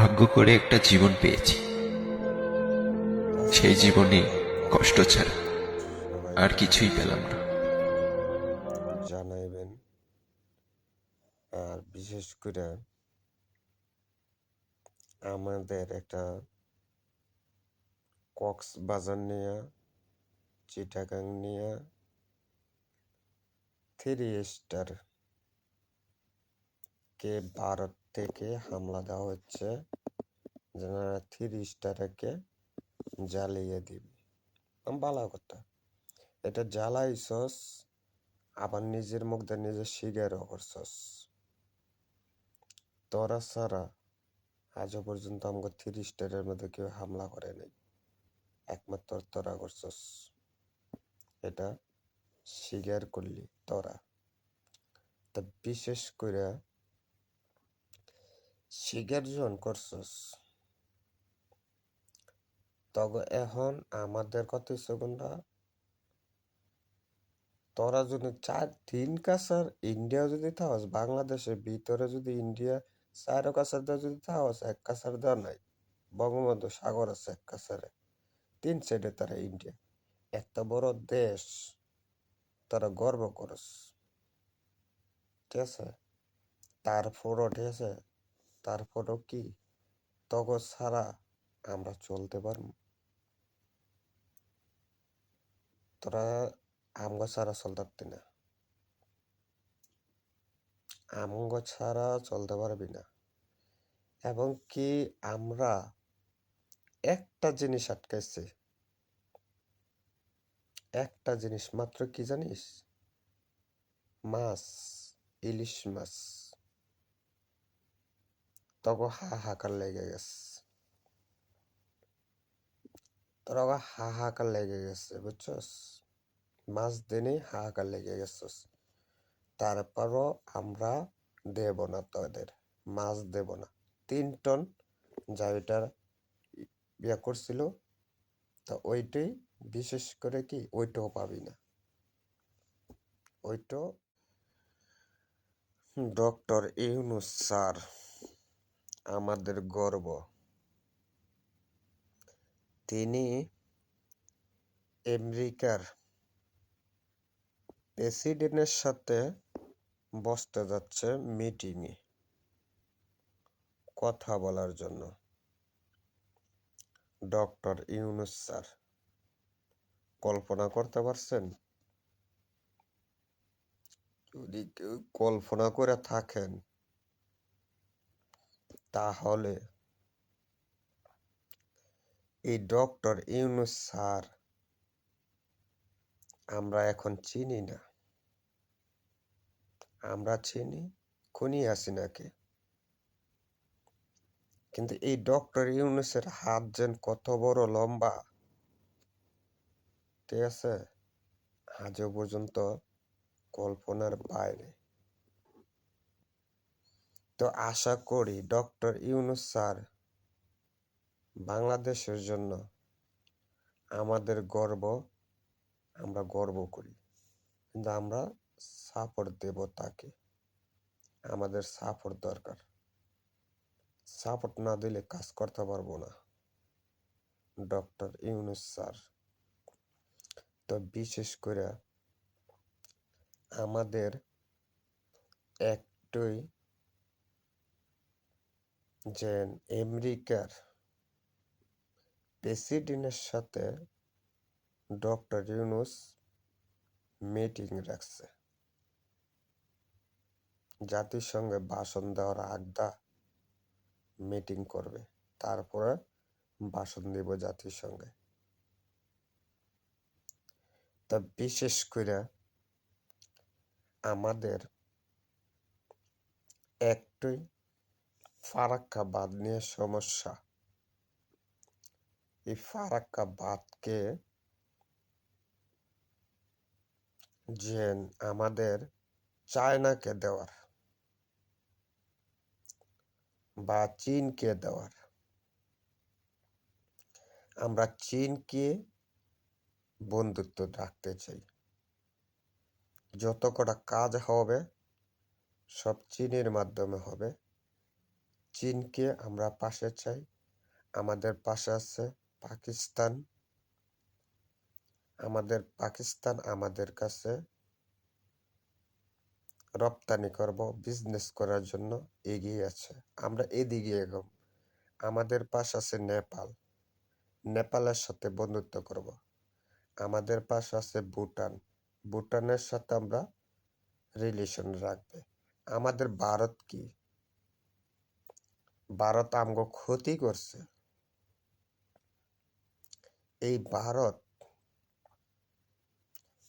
ভাগ্য করে একটা জীবন পেয়েছি, সেই জীবনে আসসালামু আলাইকুম। কষ্ট ছাড়া আর সবাইকে কিছুই পেলাম না। জানাইবেন। আর বিশেষ করে আমাদের একটা কক্সবাজার নিয়ে, চিটাগাং নিয়ে 3 স্টার কে ভারত থেকে হামলা দেওয়া হচ্ছে, যারা 3 স্টারকে জ্বালিয়ে দিবে। ভালো কথা, এটা জ্বালাইছস, আবার নিজের মুখ দিয়ে নিজে স্বীকারও করছস। তোরা ছাড়া আজও পর্যন্ত আমাকে 3 স্টারের মধ্যে কেউ হামলা করে নাই, একমাত্র তোরা করছস। এটা স্বীকার করলি তোরা। তা বিশেষ করে স্বীকার যখন করছস, তবে এখন আমাদের কত সেকেন্ডা, তোরা যদি 4-3 কাছার ইন্ডিয়া যদি থাকস, বাংলাদেশের ভিতরে যদি ইন্ডিয়া 4 কাছার দেওয়া যদি থাকস, 1 কাছার দেওয়া নাই। বঙ্গবন্ধু সাগর আছে 1 কাছারে, 3 সাইডে তারা ইন্ডিয়া। এত বড় দেশ তারা গর্ব করস, ঠিক আছে? তারপরও ঠিক আছে, তারপরও কি তগো ছাড়া আমরা চলতে পারবো? তোরা আমগো ছাড়া চলতে পারতি না, আমগো ছাড়া চলতে পারবি না। এবং কি আমরা একটা জিনিস আটকাইছি, একটা জিনিস মাত্র, কি জানিস? মাছ, ইলিশ মাছ। তগো হাহাকার লেগে গেছে, তোরা হাহাকার লেগে গেছে, বুঝছস? মাছ দিনেই হাহাকার লেগে গেছস। তারপরও আমরা দেব না, তোদের মাছ দেব না। 3 টন যা ওইটার ইয়া করছিল, তা ওইটাই বিশেষ করে কি ওইটাও পাবি না। ওইটাও ডক্টর ইউনূস স্যার আমাদের গর্ব। তিনি আমেরিকার প্রেসিডেন্টের সাথে বসতে যাচ্ছে মিটিংয়ে, কথা বলার জন্য। ডক্টর ইউনূস স্যার, কল্পনা করতে পারছেন? যদি কেউ কল্পনা করে থাকেন, তাহলে এই ডক্টর ইউনূস স্যার আমরা এখন চিনি না। আমরা চিনি খুনি হাসিনাকে, কিন্তু এই ডক্টর ইউনূসের হাত যেন কত বড় লম্বা, ঠিক আছে, আজও পর্যন্ত কল্পনার বাইরে। তো আশা করি ডক্টর ইউনূস স্যার বাংলাদেশের জন্য আমাদের গর্ব, আমরা গর্ব করি, কিন্তু আমরা সাপোর্ট দেব তাকে। আমাদের সাপোর্ট দরকার, সাপোর্ট না দিলে কাজ করতে পারবো না ডক্টর ইউনূস স্যার। তো বিশেষ করে আমাদের একটাই, যে আমেরিকার প্রেসিডেন্টের সাথে ডক্টর ইউনূস মিটিং রাখছে। জাতিসংঘে ভাষণ দেওয়ার আগদা মিটিং করবে, তারপরে ভাষণ দিব জাতিসংঘে। তা বিশেষ করে আমাদের একটাই ফারাক্কা বাঁধ নিয়ে সমস্যা। এই ফারাক্কা বাঁধকে যে আমাদের চায়নাকে দেওয়ার বা চীনকে দেওয়ার, আমরা চীনকে বন্ধুত্ব রাখতে চাই। যত কটা কাজ হবে সব চীনের মাধ্যমে হবে, চীনকে আমরা পাশে চাই। আমাদের পাশে আছে পাকিস্তান। পাকিস্তান আমাদের কাছে রপ্তানি করব, বিজনেস করার জন্য এগিয়ে আছে। আমরা এদিকে এগোব। আমাদের পাশ আছে নেপাল। নেপালের সাথে বন্ধুত্ব করব। আমাদের পাশ আছে ভুটান। ভুটানের সাথে আমরা রিলেশন রাখবে। আমাদের ভারত কি? ভারত আমগো ক্ষতি করছে। এই ভারত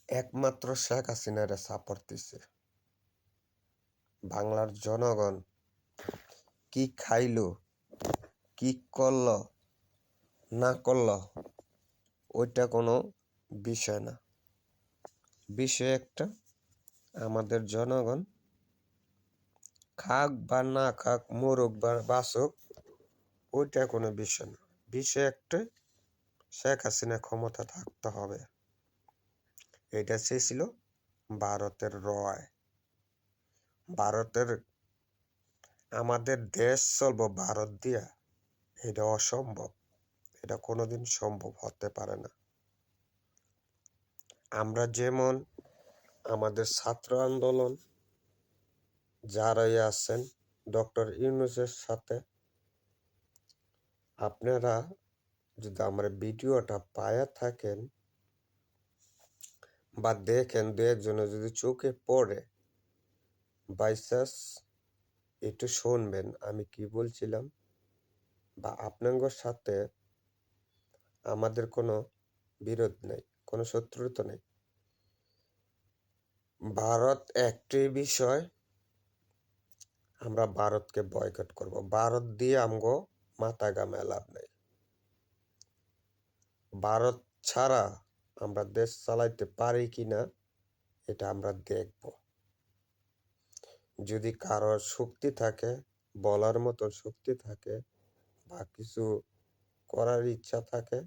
একমাত্র শেখ হাসিনারে সাপোর্ট দিছে। বাংলার জনগণ কি খাইলো, কি করলো না করলো, ওইটা কোনো বিষয় না। বিষয় একটা, আমাদের জনগণ খাক বা না খাক, মরুক বা বাঁচুক, ওইটা কোনো বিষয় না। বিষয় একটা, শেখ হাসিনা ক্ষমতা থাকতে হবে। এটা চেয়েছিল ভারতের রয়। ভারতের আমাদের দেশ চলবো ভারত দিয়া, এটা অসম্ভব। এটা কোনোদিন সম্ভব হতে পারে না। আমরা যেমন আমাদের ছাত্র আন্দোলন যারাই আছেন ডক্টর ইউনূসের সাথে, আপনারা যদি আমার ভিডিওটা পায়া থাকেন বা দেখেন, দু একজনে যদি চোখে পড়ে, বাইচান্স একটু শুনবেন আমি কি বলছিলাম। বা আপনাদের সাথে আমাদের কোনো বিরোধ নেই, কোনো শত্রুতা নেই। ভারত একটি বিষয়, আমরা ভারতকে বয়কট করব। ভারত দিয়ে আমগো মাথা ঘামায় লাভ নেই। ভারত ছাড়া আমরা দেশ চালাইতে পারি কিনা এটা আমরা দেখব। যদি কারোর শক্তি থাকে, বলার মতো শক্তি থাকে বা কিছু করার ইচ্ছা থাকে,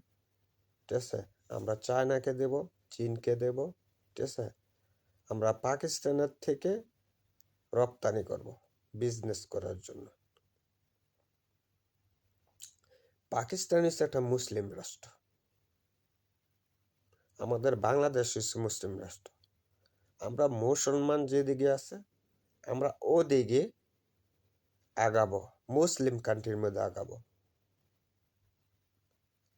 ঠিক আছে, আমরা চায়নাকে দেব, চীনকে দেব, ঠিক আছে। আমরা পাকিস্তানের থেকে রপ্তানি করব বিজনেস করার জন্য। পাকিস্তান হচ্ছে একটা মুসলিম রাষ্ট্র। আমাদের বাংলাদেশ হচ্ছে মুসলিম রাষ্ট্র। আমরা মুসলমান যেদিকে আছে আমরা ওদিকে আগাবো, মুসলিম কান্ট্রির মধ্যে আগাবো।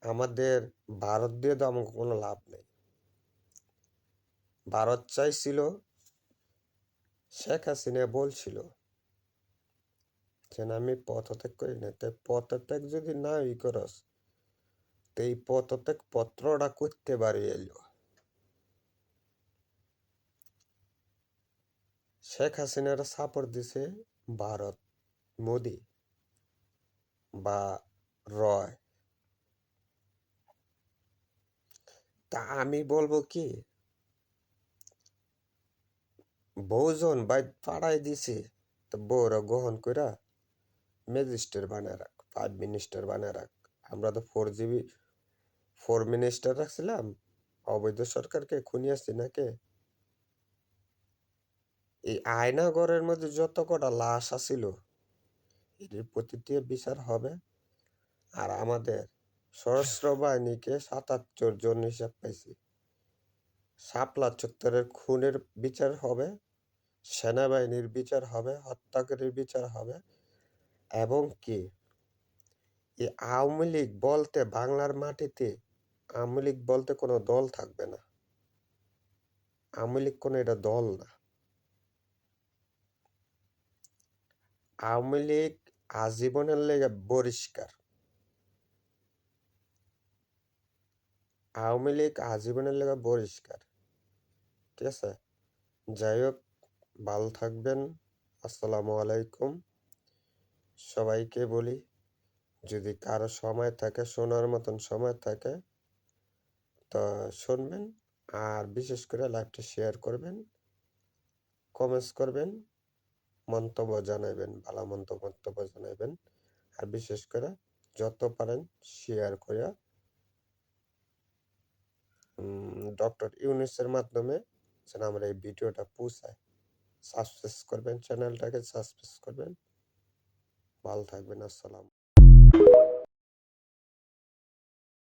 আমাদের ভারত দিয়ে তো আমাকে কোনো লাভ নেই। ভারত চাইছিল, শেখ হাসিনা বলছিল যে আমি পদত্যাগ করি না, তাই পদত্যাগ যদি না করস, তো এই পদত্যাগ পত্রটা করতে পারি এলো। শেখ হাসিনার সাপোর্ট দিছে ভারত, মোদি বা রয়। তা আমি বলবো কি, বউজন বাইর পাড়াই দিছে, তো বউরা গ্রহণ কইরা ম্যাজিস্ট্রেট বানায় রাখ, 5 মিনিস্টার বানায় রাখ। আমরা তো 4 মিনিস্টার রাখছিলাম। অবৈধ সরকারকে খুনি আসছি নাকি? এই আয়নাগরের মধ্যে যত কটা লাশ আছিল, এদের প্রতিটি বিচার হবে। আর আমাদের সশস্ত্র বাহিনীকে 77 জন হিসাব পাইছি। শাপলা চত্বরের খুনের বিচার হবে, সেনাবাহিনীর বিচার হবে, হত্যাকারীর বিচার হবে। এবং কি, এই আওয়ামী লীগ বলতে বাংলার মাটিতে আওয়ামী লীগ বলতে কোনো দল থাকবে না। আওয়ামী লীগ কোনো এটা দল না। আওয়ামী লীগ আজীবনের লেগে বহিষ্কার। আওয়ামী লীগ আজীবনের লেগে বহিষ্কার, ঠিক আছে। যাই হোক, ভালো থাকবেন। আসসালামু আলাইকুম। সবাইকে বলি, যদি কারো সময় থাকে, শোনার মতন সময় থাকে, তো শুনবেন। আর বিশেষ করে লাইভটা শেয়ার করবেন, কমেন্টস করবেন, মন্তব্য জানাবেন, ভালো মন্তব্য জানাবেন। আর বিশেষ করে যত পারেন শেয়ার করে ডক্টর ইউনূসের মাধ্যমে যেন আমরা এই ভিডিওটা পৌঁছায়। সাবস্ক্রাইব করবেন, চ্যানেলটাকে সাবস্ক্রাইব করবেন। ভালো থাকবেন, আসসালাম।